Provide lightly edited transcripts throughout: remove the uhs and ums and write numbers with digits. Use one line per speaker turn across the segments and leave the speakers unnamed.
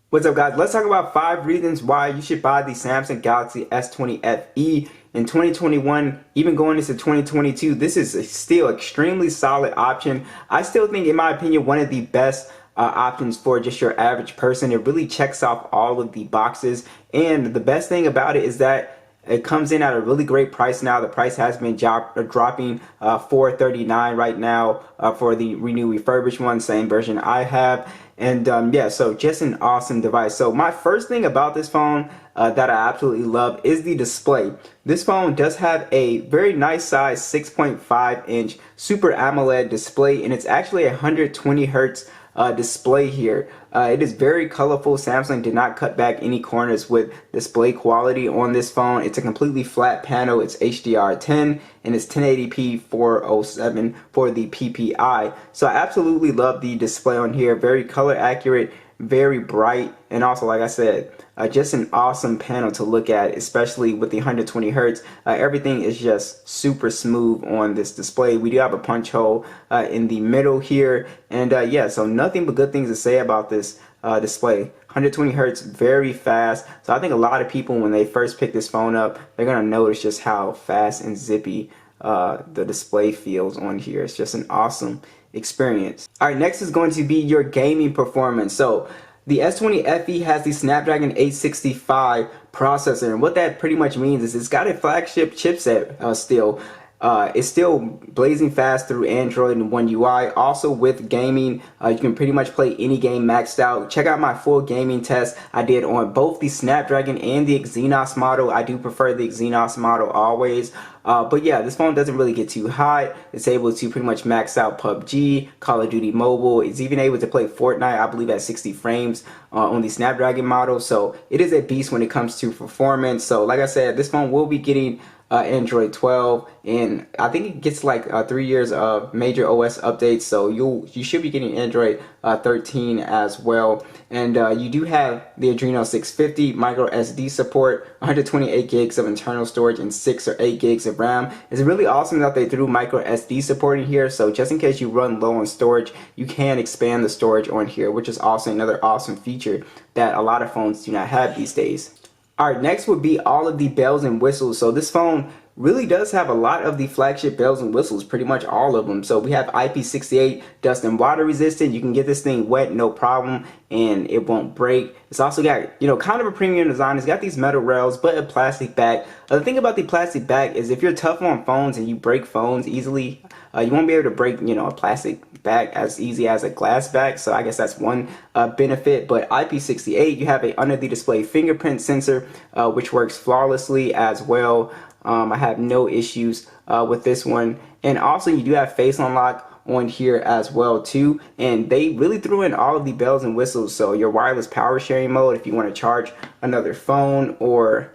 What's up, guys? Let's talk about 5 reasons why you should buy the Samsung Galaxy S20 FE in 2021, even going into 2022. This is a still extremely solid option. I still think, in my opinion, one of the best options for just your average person. It really checks off all of the boxes, and the best thing about it is that it comes in at a really great price now. The price has been dropping, $439 right now for the new refurbished one, same version I have. And yeah, so just an awesome device. So my first thing about this phone that I absolutely love is the display. This phone does have a very nice size 6.5-inch Super AMOLED display, and it's actually a 120 hertz display here. It is very colorful. Samsung did not cut back any corners with display quality on this phone. It's a completely flat panel. It's HDR10 and it's 1080p 407 for the PPI. So I absolutely love the display on here. Very color accurate, very bright, and also, like I said, just an awesome panel to look at, especially with the 120 hertz. Everything is just super smooth on this display. We do have a punch hole in the middle here, and yeah, so nothing but good things to say about this display. 120 hertz, very fast. So I think a lot of people, when they first pick this phone up, they're gonna notice just how fast and zippy the display feels on here. It's just an awesome experience. All right, next is going to be your gaming performance. So the S20 FE has the Snapdragon 865 processor, and what that pretty much means is it's got a flagship chipset still. It's still blazing fast through Android and One UI. Also with gaming, you can pretty much play any game maxed out. Check out my full gaming test I did on both the Snapdragon and the Exynos model. I do prefer the Exynos model always. But yeah, this phone doesn't really get too hot. It's able to pretty much max out PUBG, Call of Duty Mobile. It's even able to play Fortnite, I believe, at 60 frames on the Snapdragon model. So it is a beast when it comes to performance. So like I said, this phone will be getting Android 12, and I think it gets like 3 years of major OS updates, so you should be getting Android 13 as well. And you do have the Adreno 650 micro SD support, 128 gigs of internal storage, and 6 or 8 gigs of RAM. It's really awesome that they threw micro SD support in here, so just in case you run low on storage, you can expand the storage on here, which is also another awesome feature that a lot of phones do not have these days. Alright, next would be all of the bells and whistles. So this phone really does have a lot of the flagship bells and whistles, pretty much all of them. So we have IP68 dust and water resistant. You can get this thing wet, no problem, and it won't break. It's also got, kind of a premium design. It's got these metal rails, but a plastic back. The thing about the plastic back is if you're tough on phones and you break phones easily, you won't be able to break, a plastic back as easy as a glass back. So I guess that's one benefit. But IP68, you have a under the display fingerprint sensor, which works flawlessly as well. I have no issues with this one. And also you do have face unlock on here as well too, and they really threw in all of the bells and whistles. So your wireless power sharing mode, if you want to charge another phone or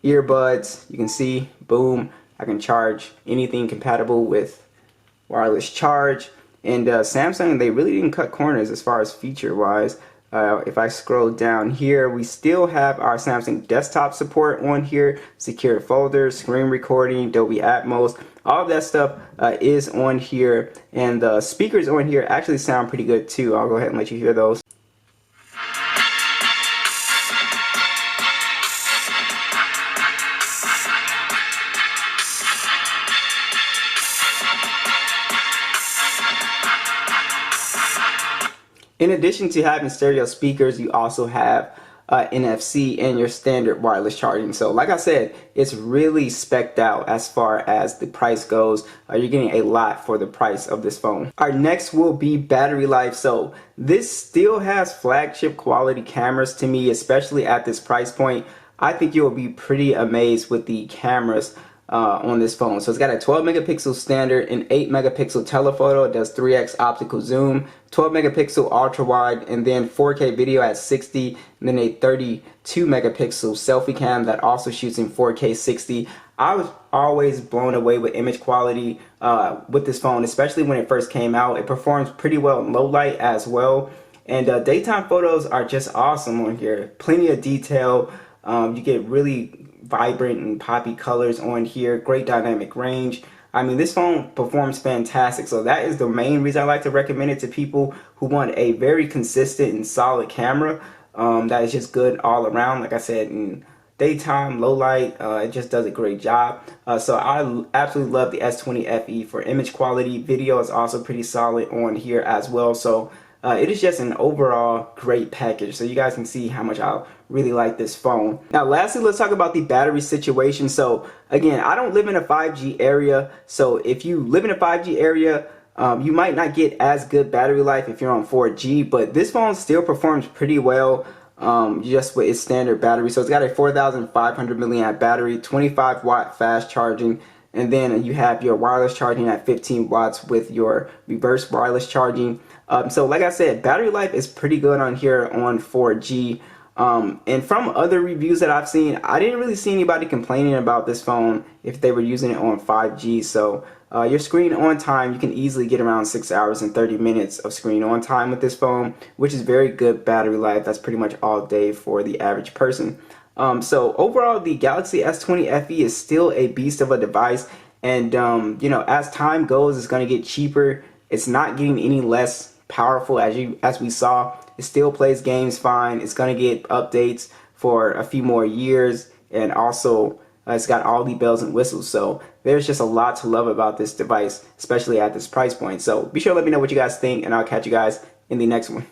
earbuds, you can see, boom, I can charge anything compatible with wireless charge. And Samsung, they really didn't cut corners as far as feature wise. If I scroll down here, we still have our Samsung desktop support on here, secure folders, screen recording, Dolby Atmos, all of that stuff is on here, and the speakers on here actually sound pretty good too. I'll go ahead and let you hear those. In addition to having stereo speakers, you also have NFC and your standard wireless charging. So like I said, it's really spec'd out as far as the price goes. You're getting a lot for the price of this phone. Our next will be battery life. So this still has flagship quality cameras to me, especially at this price point. I think you'll be pretty amazed with the cameras on this phone. So it's got a 12 megapixel standard, an 8 megapixel telephoto, it does 3x optical zoom, 12 megapixel ultra wide, and then 4K video at 60, and then a 32 megapixel selfie cam that also shoots in 4K 60. I was always blown away with image quality with this phone, especially when it first came out. It performs pretty well in low light as well, and daytime photos are just awesome on here. Plenty of detail. You get really vibrant and poppy colors on here, great dynamic range. I mean, this phone performs fantastic, so that is the main reason I like to recommend it to people who want a very consistent and solid camera. that is just good all around. Like I said, in daytime, low light, it just does a great job. So I absolutely love the S20 FE for image quality. Video is also pretty solid on here as well. So it is just an overall great package. So you guys can see how much I really like this phone. Now lastly, let's talk about the battery situation. So again, I don't live in a 5G area. So if you live in a 5G area, you might not get as good battery life if you're on 4G, but this phone still performs pretty well just with its standard battery. So it's got a 4,500 milliamp battery, 25 watt fast charging, and then you have your wireless charging at 15 watts with your reverse wireless charging. So like I said, battery life is pretty good on here on 4G. And from other reviews that I've seen, I didn't really see anybody complaining about this phone if they were using it on 5G. So your screen on time, you can easily get around 6 hours and 30 minutes of screen on time with this phone, which is very good battery life. That's pretty much all day for the average person. So overall, the Galaxy S20 FE is still a beast of a device. And, you know, as time goes, it's going to get cheaper. It's not getting any less powerful as we saw. It still plays games fine. It's going to get updates for a few more years, and also it's got all the bells and whistles. So there's just a lot to love about this device, especially at this price point. So be sure to let me know what you guys think, and I'll catch you guys in the next one.